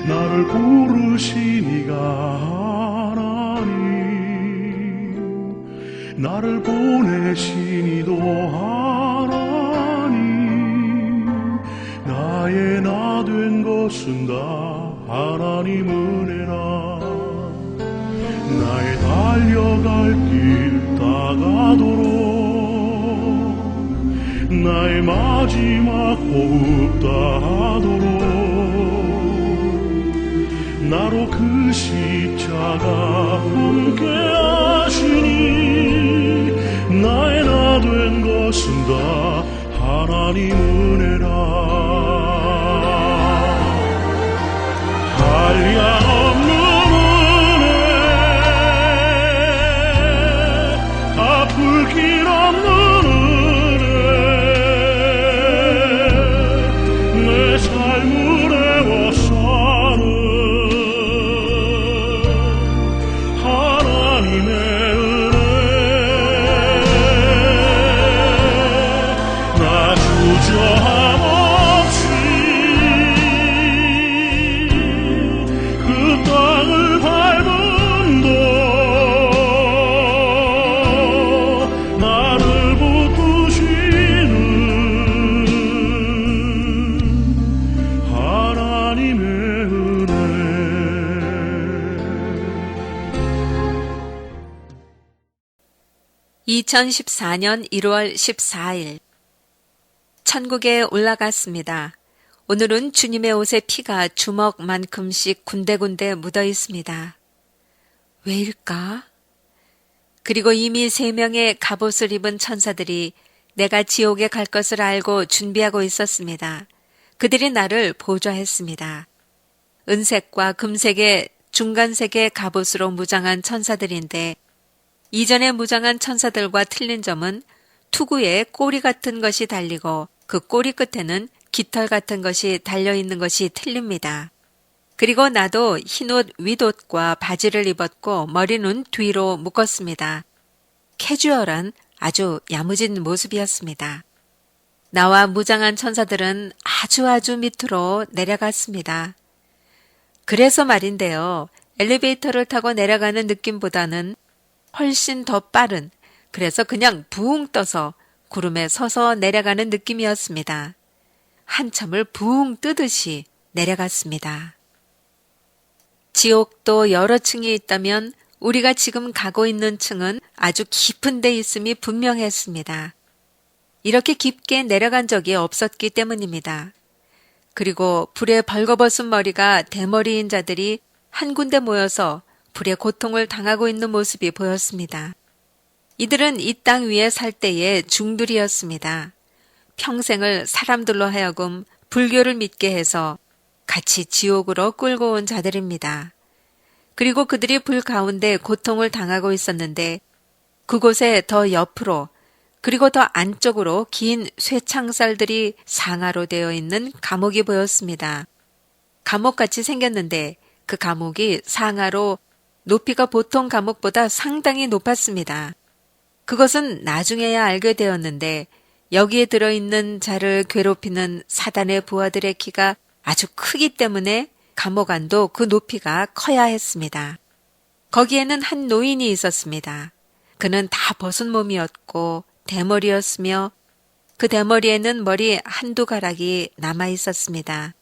나를 부르시니가 하나님, 나를 보내시니도 하나님, 나의 나 된 것은 다 하나님 은혜라. 나의 달려갈 길 다가도록 나의 마지막 호흡 다하도록 나로 그 십자가 함께 하시니 나의 나 된 것은 다 하나님 은혜라. 한량없는 은혜, 갚을 길 없는 은혜, 내 삶을 애워싸는 하나님의 은혜. 나 주저함 없이 그 땅을 밟음도 나를 붙드시는 하나님의 은혜. 2014년 1월 14일 천국에 올라갔습니다. 오늘은 주님의 옷에 피가 주먹만큼씩 군데군데 묻어 있습니다. 왜일까? 그리고 이미 3명의 갑옷을 입은 천사들이 내가 지옥에 갈 것을 알고 준비하고 있었습니다. 그들이 나를 보좌했습니다. 은색과 금색의 중간색의 갑옷으로 무장한 천사들인데 이전에 무장한 천사들과 틀린 점은 투구에 꼬리 같은 것이 달리고 그 꼬리 끝에는 깃털 같은 것이 달려있는 것이 틀립니다. 그리고 나도 흰옷 윗옷과 바지를 입었고 머리는 뒤로 묶었습니다. 캐주얼한 아주 야무진 모습이었습니다. 나와 무장한 천사들은 아주 밑으로 내려갔습니다. 그래서 말인데요. 엘리베이터를 타고 내려가는 느낌보다는 훨씬 더 빠른, 그래서 그냥 붕 떠서 구름에 서서 내려가는 느낌이었습니다. 한참을 붕 뜨듯이 내려갔습니다. 지옥도 여러 층이 있다면 우리가 지금 가고 있는 층은 아주 깊은 데 있음이 분명했습니다. 이렇게 깊게 내려간 적이 없었기 때문입니다. 그리고 불에 벌거벗은 머리가 대머리인 자들이 한 군데 모여서 불의 고통을 당하고 있는 모습이 보였습니다. 이들은 이 땅 위에 살 때의 중들이었습니다. 평생을 사람들로 하여금 불교를 믿게 해서 같이 지옥으로 끌고 온 자들입니다. 그리고 그들이 불 가운데 고통을 당하고 있었는데 그곳에 더 옆으로 그리고 더 안쪽으로 긴 쇠창살들이 상하로 되어 있는 감옥이 보였습니다. 감옥같이 생겼는데 그 감옥이 상하로 높이가 보통 감옥보다 상당히 높았습니다. 그것은 나중에야 알게 되었는데 여기에 들어있는 자를 괴롭히는 사단의 부하들의 키가 아주 크기 때문에 감옥 안도 그 높이가 커야 했습니다. 거기에는 한 노인이 있었습니다. 그는 다 벗은 몸이었고 대머리였으며 그 대머리에는 머리 한두 가락이 남아 있었습니다.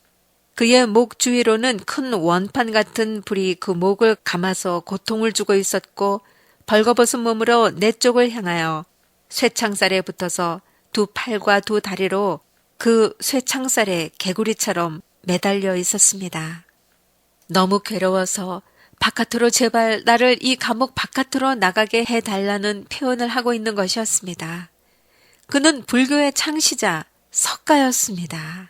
그의 목 주위로는 큰 원판 같은 불이 그 목을 감아서 고통을 주고 있었고 벌거벗은 몸으로 내 쪽을 향하여 쇠창살에 붙어서 두 팔과 두 다리로 그 쇠창살에 개구리처럼 매달려 있었습니다. 너무 괴로워서 바깥으로 제발 나를 이 감옥 바깥으로 나가게 해달라는 표현을 하고 있는 것이었습니다. 그는 불교의 창시자 석가였습니다.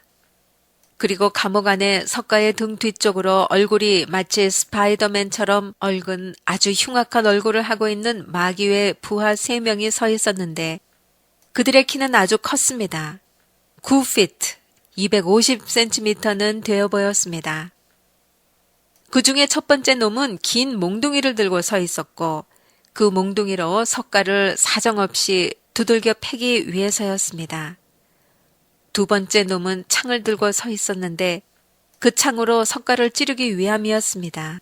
그리고 감옥 안에 석가의 등 뒤쪽으로 얼굴이 마치 스파이더맨처럼 얼근 아주 흉악한 얼굴을 하고 있는 마귀의 부하 3명이 서 있었는데 그들의 키는 아주 컸습니다. 9피트, 250cm는 되어 보였습니다. 그 중에 첫 번째 놈은 긴 몽둥이를 들고 서 있었고 그 몽둥이로 석가를 사정없이 두들겨 패기 위해서였습니다. 두 번째 놈은 창을 들고 서 있었는데 그 창으로 석가를 찌르기 위함이었습니다.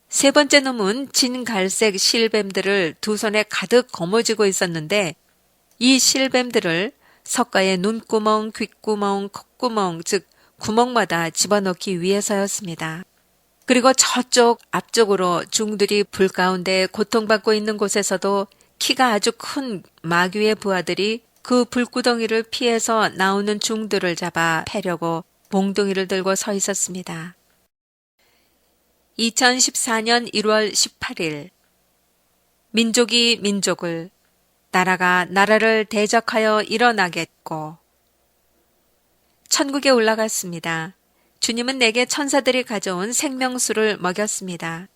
세 번째 놈은 진갈색 실뱀들을 두 손에 가득 거머쥐고 있었는데 이 실뱀들을 석가의 눈구멍, 귓구멍, 콧구멍, 즉 구멍마다 집어넣기 위해서였습니다. 그리고 저쪽 앞쪽으로 중들이 불 가운데 고통받고 있는 곳에서도 키가 아주 큰 마귀의 부하들이 그 불구덩이를 피해서 나오는 중들을 잡아 패려고 봉둥이를 들고 서 있었습니다. 2014년 1월 18일 민족이 민족을, 나라가 나라를 대적하여 일어나겠고. 천국에 올라갔습니다. 주님은 내게 천사들이 가져온 생명수를 먹였습니다.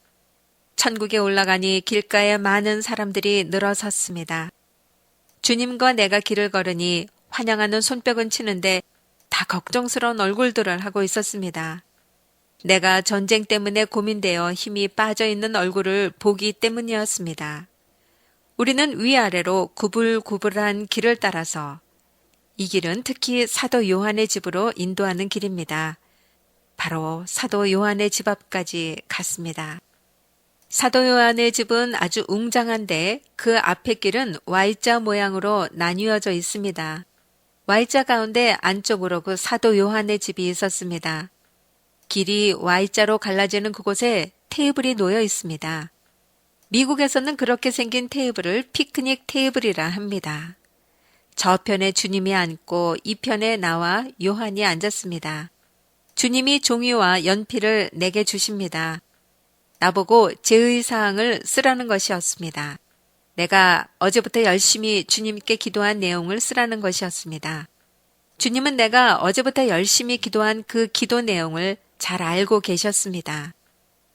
천국에 올라가니 길가에 많은 사람들이 늘어섰습니다. 주님과 내가 길을 걸으니 환영하는 손뼉은 치는데 다 걱정스러운 얼굴들을 하고 있었습니다. 내가 전쟁 때문에 고민되어 힘이 빠져 있는 얼굴을 보기 때문이었습니다. 우리는 위아래로 구불구불한 길을 따라서, 이 길은 특히 사도 요한의 집으로 인도하는 길입니다. 바로 사도 요한의 집 앞까지 갔습니다. 사도 요한의 집은 아주 웅장한데 그 앞의 길은 Y자 모양으로 나뉘어져 있습니다. Y자 가운데 안쪽으로 그 사도 요한의 집이 있었습니다. 길이 Y자로 갈라지는 그곳에 테이블이 놓여 있습니다. 미국에서는 그렇게 생긴 테이블을 피크닉 테이블이라 합니다. 저편에 주님이 앉고 이편에 나와 요한이 앉았습니다. 주님이 종이와 연필을 내게 주십니다. 나보고 제의사항을 쓰라는 것이었습니다. 내가 어제부터 열심히 주님께 기도한 내용을 쓰라는 것이었습니다. 주님은 내가 어제부터 열심히 기도한 그 기도 내용을 잘 알고 계셨습니다.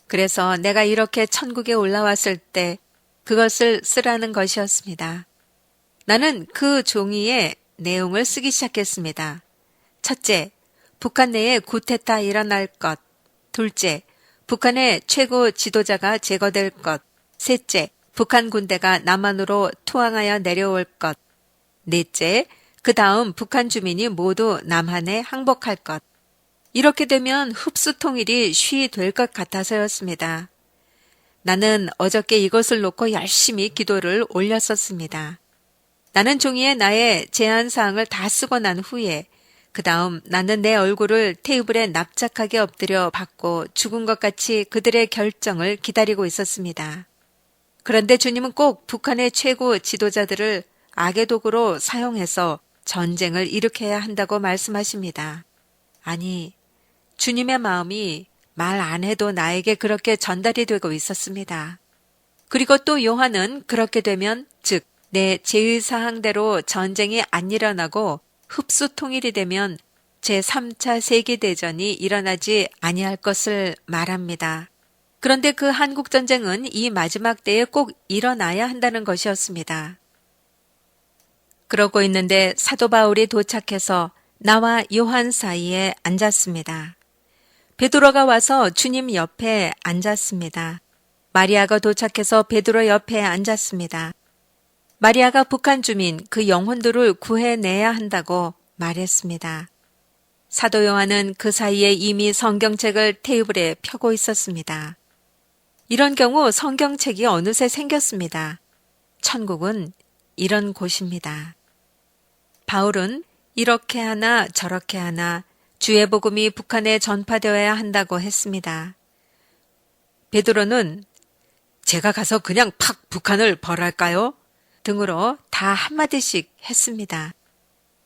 그래서 내가 이렇게 천국에 올라왔을 때 그것을 쓰라는 것이었습니다. 나는 그 종이에 내용을 쓰기 시작했습니다. 첫째, 북한 내에 구테타 일어날 것. 둘째, 북한의 최고 지도자가 제거될 것. 셋째, 북한 군대가 남한으로 투항하여 내려올 것. 넷째, 그 다음 북한 주민이 모두 남한에 항복할 것. 이렇게 되면 흡수 통일이 쉬이 될 것 같아서였습니다. 나는 어저께 이것을 놓고 열심히 기도를 올렸었습니다. 나는 종이에 나의 제안사항을 다 쓰고 난 후에 그 다음 나는 내 얼굴을 테이블에 납작하게 엎드려 받고 죽은 것 같이 그들의 결정을 기다리고 있었습니다. 그런데 주님은 꼭 북한의 최고 지도자들을 악의 도구로 사용해서 전쟁을 일으켜야 한다고 말씀하십니다. 아니, 주님의 마음이 말 안 해도 나에게 그렇게 전달이 되고 있었습니다. 그리고 또 요한은 그렇게 되면, 즉 내 제의사항대로 전쟁이 안 일어나고 흡수 통일이 되면 제3차 세계대전이 일어나지 아니할 것을 말합니다. 그런데 그 한국전쟁은 이 마지막 때에 꼭 일어나야 한다는 것이었습니다. 그러고 있는데 사도 바울이 도착해서 나와 요한 사이에 앉았습니다. 베드로가 와서 주님 옆에 앉았습니다. 마리아가 도착해서 베드로 옆에 앉았습니다. 마리아가 북한 주민 그 영혼들을 구해내야 한다고 말했습니다. 사도 요한은 그 사이에 이미 성경책을 테이블에 펴고 있었습니다. 이런 경우 성경책이 어느새 생겼습니다. 천국은 이런 곳입니다. 바울은 이렇게 하나 저렇게 하나 주의 복음이 북한에 전파되어야 한다고 했습니다. 베드로는 제가 가서 그냥 팍 북한을 벌할까요? 등으로 다 한마디씩 했습니다.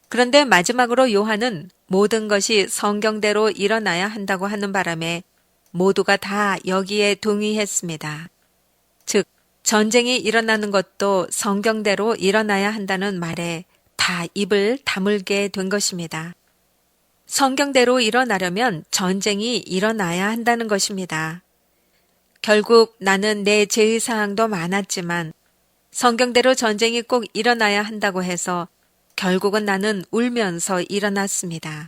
그런데 마지막으로 요한은 모든 것이 성경대로 일어나야 한다고 하는 바람에 모두가 다 여기에 동의했습니다. 즉, 전쟁이 일어나는 것도 성경대로 일어나야 한다는 말에 다 입을 다물게 된 것입니다. 성경대로 일어나려면 전쟁이 일어나야 한다는 것입니다. 결국 나는 내 제의사항도 많았지만 성경대로 전쟁이 꼭 일어나야 한다고 해서 결국은 나는 울면서 일어났습니다.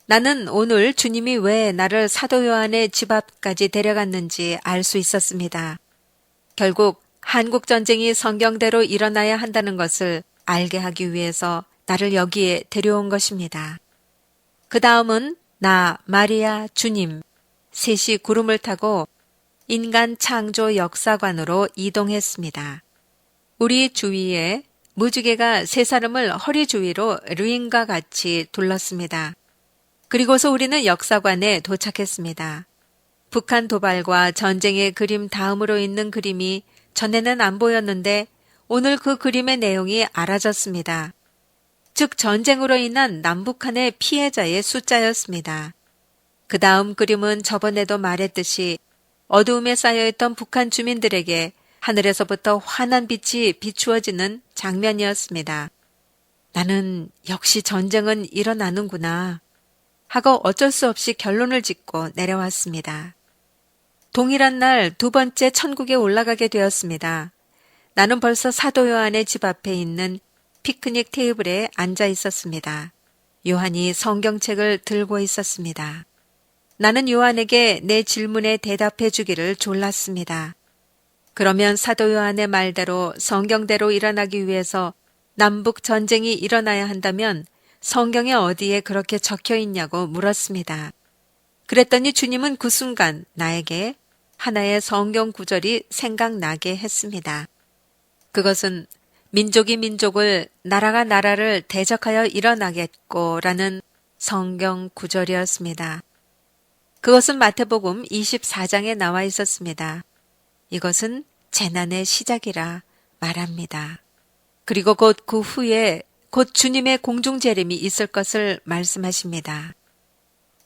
나는 오늘 주님이 왜 나를 사도 요한의 집 앞까지 데려갔는지 알 수 있었습니다. 결국 한국전쟁이 성경대로 일어나야 한다는 것을 알게 하기 위해서 나를 여기에 데려온 것입니다. 그 다음은 나, 마리아, 주님, 셋이 구름을 타고 인간 창조 역사관으로 이동했습니다. 우리 주위에 무지개가 세 사람을 허리 주위로 링과 같이 둘렀습니다. 그리고서 우리는 역사관에 도착했습니다. 북한 도발과 전쟁의 그림 다음으로 있는 그림이 전에는 안 보였는데 오늘 그 그림의 내용이 알아졌습니다. 즉 전쟁으로 인한 남북한의 피해자의 숫자였습니다. 그 다음 그림은 저번에도 말했듯이 어두움에 쌓여있던 북한 주민들에게 하늘에서부터 환한 빛이 비추어지는 장면이었습니다. 나는 역시 전쟁은 일어나는구나 하고 어쩔 수 없이 결론을 짓고 내려왔습니다. 동일한 날 두 번째 천국에 올라가게 되었습니다. 나는 벌써 사도 요한의 집 앞에 있는 피크닉 테이블에 앉아 있었습니다. 요한이 성경책을 들고 있었습니다. 나는 요한에게 내 질문에 대답해 주기를 졸랐습니다. 그러면 사도 요한의 말대로 성경대로 일어나기 위해서 남북 전쟁이 일어나야 한다면 성경에 어디에 그렇게 적혀 있냐고 물었습니다. 그랬더니 주님은 그 순간 나에게 하나의 성경 구절이 생각나게 했습니다. 그것은 민족이 민족을, 나라가 나라를 대적하여 일어나겠고라는 성경 구절이었습니다. 그것은 마태복음 24장에 나와 있었습니다. 이것은 재난의 시작이라 말합니다. 그리고 곧 그 후에 곧 주님의 공중재림이 있을 것을 말씀하십니다.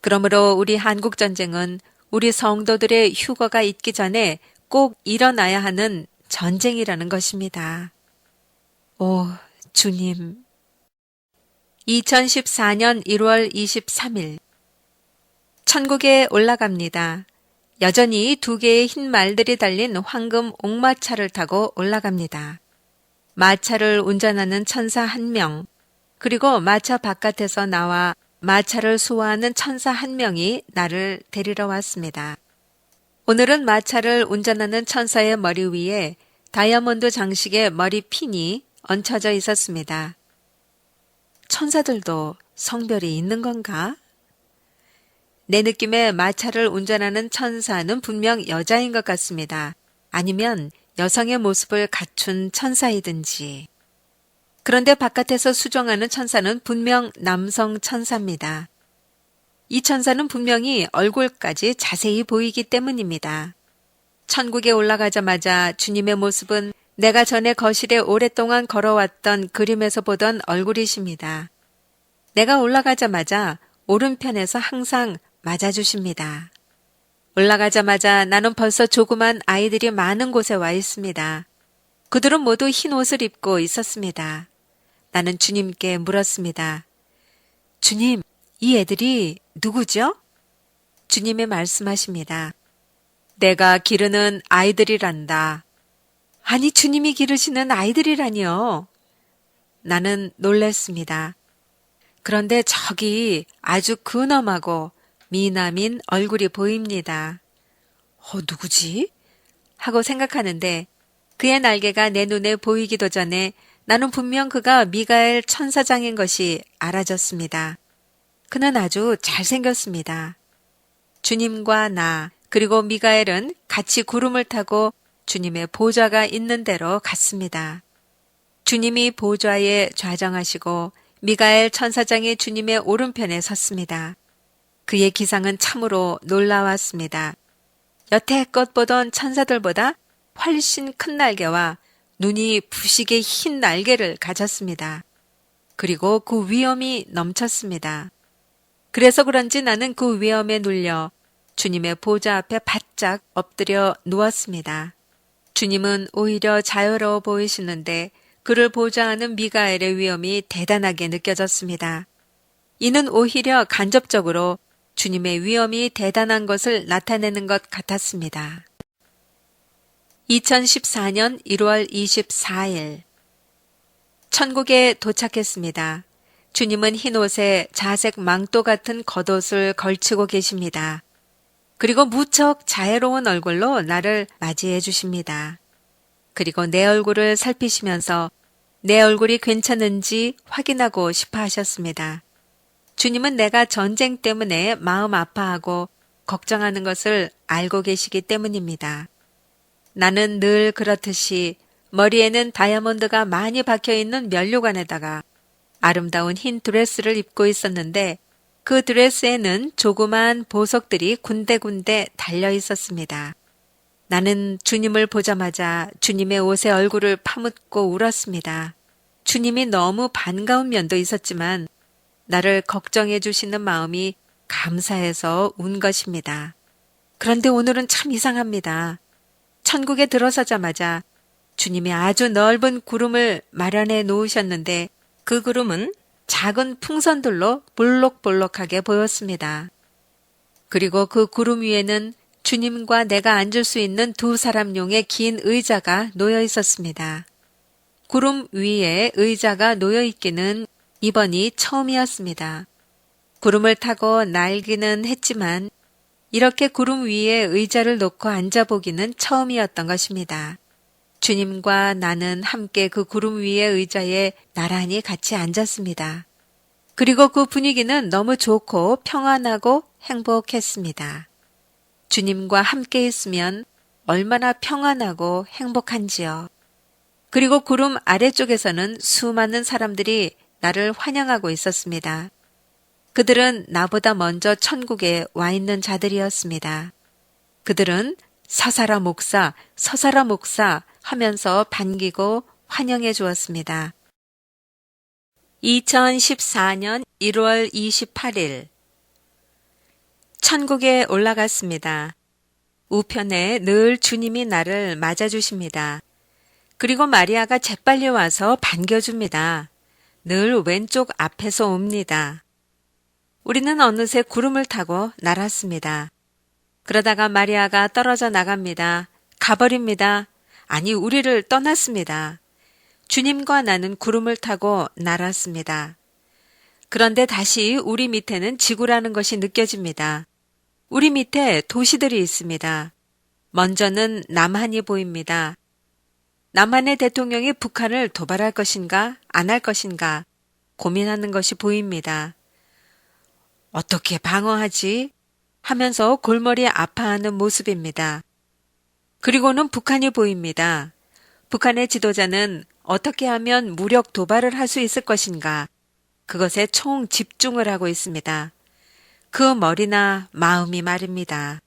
그러므로 우리 한국전쟁은 우리 성도들의 휴거가 있기 전에 꼭 일어나야 하는 전쟁이라는 것입니다. 오, 주님. 2014년 1월 23일. 천국에 올라갑니다. 여전히 두 개의 흰 말들이 달린 황금 옥마차를 타고 올라갑니다. 마차를 운전하는 천사 1명, 그리고 마차 바깥에서 나와 마차를 수호하는 천사 1명이 나를 데리러 왔습니다. 오늘은 마차를 운전하는 천사의 머리 위에 다이아몬드 장식의 머리핀이 얹혀져 있었습니다. 천사들도 성별이 있는 건가? 내 느낌에 마차를 운전하는 천사는 분명 여자인 것 같습니다. 아니면 여성의 모습을 갖춘 천사이든지. 그런데 바깥에서 수정하는 천사는 분명 남성 천사입니다. 이 천사는 분명히 얼굴까지 자세히 보이기 때문입니다. 천국에 올라가자마자 주님의 모습은 내가 전에 거실에 오랫동안 걸어왔던 그림에서 보던 얼굴이십니다. 내가 올라가자마자 오른편에서 항상 맞아주십니다. 올라가자마자 나는 벌써 조그만 아이들이 많은 곳에 와 있습니다. 그들은 모두 흰 옷을 입고 있었습니다. 나는 주님께 물었습니다. 주님, 이 애들이 누구죠? 주님이 말씀하십니다. 내가 기르는 아이들이란다. 아니, 주님이 기르시는 아이들이라니요. 나는 놀랐습니다. 그런데 저기 아주 근엄하고 미남인 얼굴이 보입니다. 누구지? 하고 생각하는데 그의 날개가 내 눈에 보이기도 전에 나는 분명 그가 미가엘 천사장인 것이 알아졌습니다. 그는 아주 잘생겼습니다. 주님과 나 그리고 미가엘은 같이 구름을 타고 주님의 보좌가 있는 데로 갔습니다. 주님이 보좌에 좌정하시고 미가엘 천사장이 주님의 오른편에 섰습니다. 그의 기상은 참으로 놀라웠습니다. 여태껏 보던 천사들보다 훨씬 큰 날개와 눈이 부시게 흰 날개를 가졌습니다. 그리고 그 위엄이 넘쳤습니다. 그래서 그런지 나는 그 위엄에 눌려 주님의 보좌 앞에 바짝 엎드려 누웠습니다. 주님은 오히려 자유로워 보이시는데 그를 보좌하는 미가엘의 위엄이 대단하게 느껴졌습니다. 이는 오히려 간접적으로 주님의 위엄이 대단한 것을 나타내는 것 같았습니다. 2014년 1월 24일 천국에 도착했습니다. 주님은 흰옷에 자색 망토 같은 겉옷을 걸치고 계십니다. 그리고 무척 자애로운 얼굴로 나를 맞이해 주십니다. 그리고 내 얼굴을 살피시면서 내 얼굴이 괜찮은지 확인하고 싶어 하셨습니다. 주님은 내가 전쟁 때문에 마음 아파하고 걱정하는 것을 알고 계시기 때문입니다. 나는 늘 그렇듯이 머리에는 다이아몬드가 많이 박혀있는 면류관에다가 아름다운 흰 드레스를 입고 있었는데 그 드레스에는 조그만 보석들이 군데군데 달려 있었습니다. 나는 주님을 보자마자 주님의 옷에 얼굴을 파묻고 울었습니다. 주님이 너무 반가운 면도 있었지만 나를 걱정해 주시는 마음이 감사해서 운 것입니다. 그런데 오늘은 참 이상합니다. 천국에 들어서자마자 주님이 아주 넓은 구름을 마련해 놓으셨는데 그 구름은 작은 풍선들로 볼록볼록하게 보였습니다. 그리고 그 구름 위에는 주님과 내가 앉을 수 있는 두 사람용의 긴 의자가 놓여 있었습니다. 구름 위에 의자가 놓여 있기는 이번이 처음이었습니다. 구름을 타고 날기는 했지만 이렇게 구름 위에 의자를 놓고 앉아보기는 처음이었던 것입니다. 주님과 나는 함께 그 구름 위의 의자에 나란히 같이 앉았습니다. 그리고 그 분위기는 너무 좋고 평안하고 행복했습니다. 주님과 함께 있으면 얼마나 평안하고 행복한지요. 그리고 구름 아래쪽에서는 수많은 사람들이 나를 환영하고 있었습니다. 그들은 나보다 먼저 천국에 와 있는 자들이었습니다. 그들은 서사라 목사, 서사라 목사 하면서 반기고 환영해 주었습니다. 2014년 1월 28일 천국에 올라갔습니다. 우편에 늘 주님이 나를 맞아주십니다. 그리고 마리아가 재빨리 와서 반겨줍니다. 늘 왼쪽 앞에서 옵니다. 우리는 어느새 구름을 타고 날았습니다. 그러다가 마리아가 떨어져 나갑니다. 가버립니다. 아니, 우리를 떠났습니다. 주님과 나는 구름을 타고 날았습니다. 그런데 다시 우리 밑에는 지구라는 것이 느껴집니다. 우리 밑에 도시들이 있습니다. 먼저는 남한이 보입니다. 남한의 대통령이 북한을 도발할 것인가 안 할 것인가 고민하는 것이 보입니다. 어떻게 방어하지? 하면서 골머리 아파하는 모습입니다. 그리고는 북한이 보입니다. 북한의 지도자는 어떻게 하면 무력 도발을 할 수 있을 것인가? 그것에 총 집중을 하고 있습니다. 그 머리나 마음이 말입니다.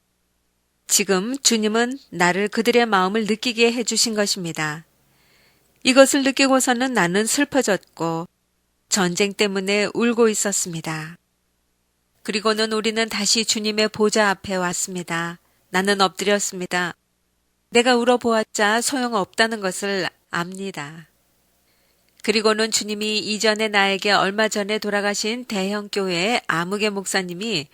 지금 주님은 나를 그들의 마음을 느끼게 해주신 것입니다. 이것을 느끼고서는 나는 슬퍼졌고 전쟁 때문에 울고 있었습니다. 그리고는 우리는 다시 주님의 보좌 앞에 왔습니다. 나는 엎드렸습니다. 내가 울어보았자 소용없다는 것을 압니다. 그리고는 주님이 이전에 나에게 얼마 전에 돌아가신 대형교회의 아무개 목사님이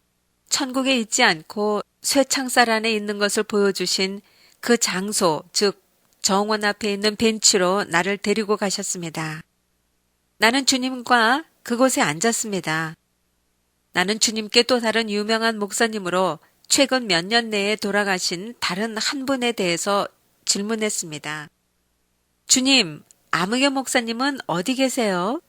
천국에 있지 않고 쇠창살 안에 있는 것을 보여주신 그 장소, 즉 정원 앞에 있는 벤치로 나를 데리고 가셨습니다. 나는 주님과 그곳에 앉았습니다. 나는 주님께 또 다른 유명한 목사님으로 최근 몇 년 내에 돌아가신 다른 한 분에 대해서 질문했습니다. 주님, 아무개 목사님은 어디 계세요?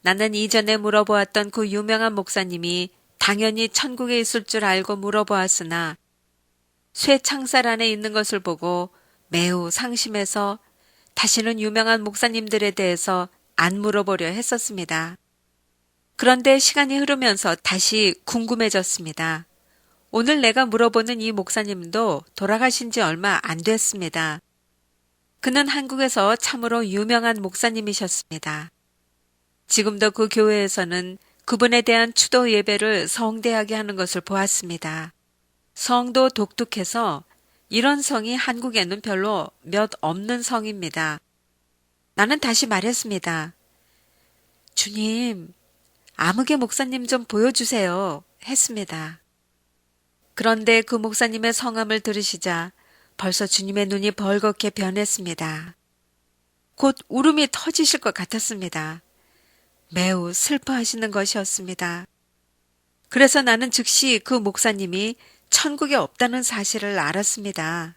나는 이전에 물어보았던 그 유명한 목사님이 당연히 천국에 있을 줄 알고 물어보았으나 쇠창살 안에 있는 것을 보고 매우 상심해서 다시는 유명한 목사님들에 대해서 안 물어보려 했었습니다. 그런데 시간이 흐르면서 다시 궁금해졌습니다. 오늘 내가 물어보는 이 목사님도 돌아가신 지 얼마 안 됐습니다. 그는 한국에서 참으로 유명한 목사님이셨습니다. 지금도 그 교회에서는 그분에 대한 추도 예배를 성대하게 하는 것을 보았습니다. 성도 독특해서 이런 성이 한국에는 별로 몇 없는 성입니다. 나는 다시 말했습니다. 주님, 아무개 목사님 좀 보여주세요. 했습니다. 그런데 그 목사님의 성함을 들으시자 벌써 주님의 눈이 벌겋게 변했습니다. 곧 울음이 터지실 것 같았습니다. 매우 슬퍼하시는 것이었습니다. 그래서 나는 즉시 그 목사님이 천국에 없다는 사실을 알았습니다.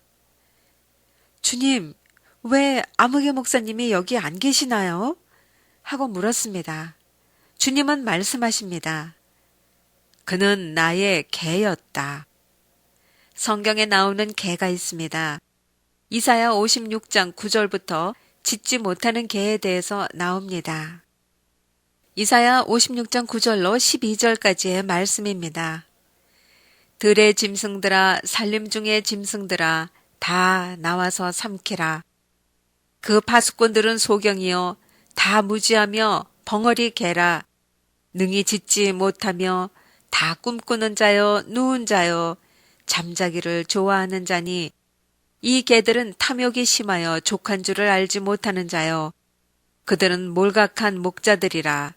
주님, 왜 아무개 목사님이 여기 안 계시나요? 하고 물었습니다. 주님은 말씀하십니다. 그는 나의 개였다. 성경에 나오는 개가 있습니다. 이사야 56장 9절부터 짖지 못하는 개에 대해서 나옵니다. 이사야 56장 9절로 12절까지의 말씀입니다. 들의 짐승들아, 산림 중의 짐승들아, 다 나와서 삼키라. 그 파수꾼들은 소경이요, 다 무지하며 벙어리 개라. 능히 짖지 못하며 다 꿈꾸는 자요, 누운 자요, 잠자기를 좋아하는 자니, 이 개들은 탐욕이 심하여 족한 줄을 알지 못하는 자요. 그들은 몰각한 목자들이라.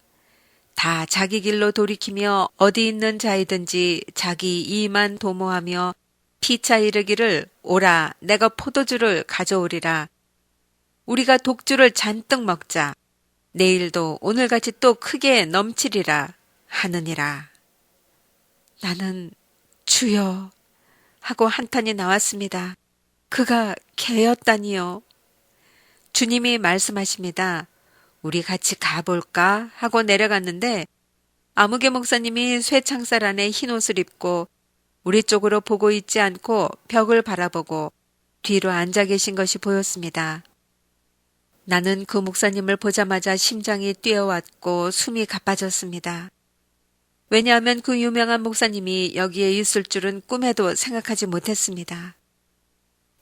다 자기 길로 돌이키며 어디 있는 자이든지 자기 이만 도모하며 피차 이르기를 오라 내가 포도주를 가져오리라. 우리가 독주를 잔뜩 먹자. 내일도 오늘같이 또 크게 넘치리라 하느니라. 나는 주여 하고 한탄이 나왔습니다. 그가 개였다니요. 주님이 말씀하십니다. 우리 같이 가볼까 하고 내려갔는데 아무개 목사님이 쇠창살 안에 흰옷을 입고 우리 쪽으로 보고 있지 않고 벽을 바라보고 뒤로 앉아 계신 것이 보였습니다. 나는 그 목사님을 보자마자 심장이 뛰어왔고 숨이 가빠졌습니다. 왜냐하면 그 유명한 목사님이 여기에 있을 줄은 꿈에도 생각하지 못했습니다.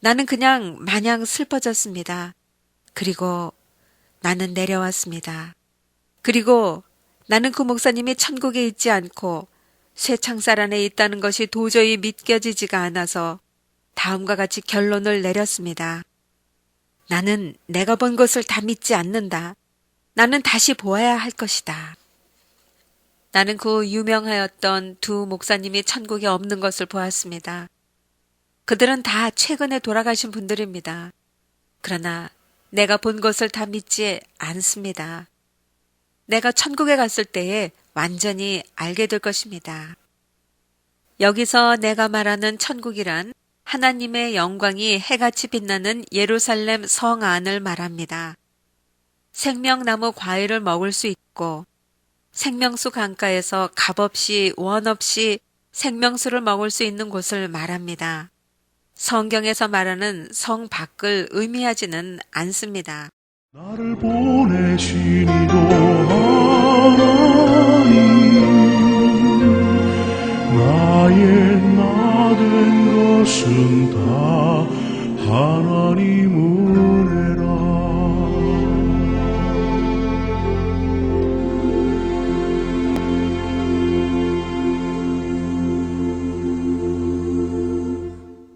나는 그냥 마냥 슬퍼졌습니다. 그리고 나는 내려왔습니다. 그리고 나는 그 목사님이 천국에 있지 않고 쇠창살 안에 있다는 것이 도저히 믿겨지지가 않아서 다음과 같이 결론을 내렸습니다. 나는 내가 본 것을 다 믿지 않는다. 나는 다시 보아야 할 것이다. 나는 그 유명하였던 두 목사님이 천국에 없는 것을 보았습니다. 그들은 다 최근에 돌아가신 분들입니다. 그러나 내가 본 것을 다 믿지 않습니다. 내가 천국에 갔을 때에 완전히 알게 될 것입니다. 여기서 내가 말하는 천국이란 하나님의 영광이 해같이 빛나는 예루살렘 성 안을 말합니다. 생명나무 과일을 먹을 수 있고 생명수 강가에서 값없이 원 없이 생명수를 먹을 수 있는 곳을 말합니다. 성경에서 말하는 성 밖을 의미하지는 않습니다. 나를 보내신 이도 하나님 나의 나 된 것은 다 하나님의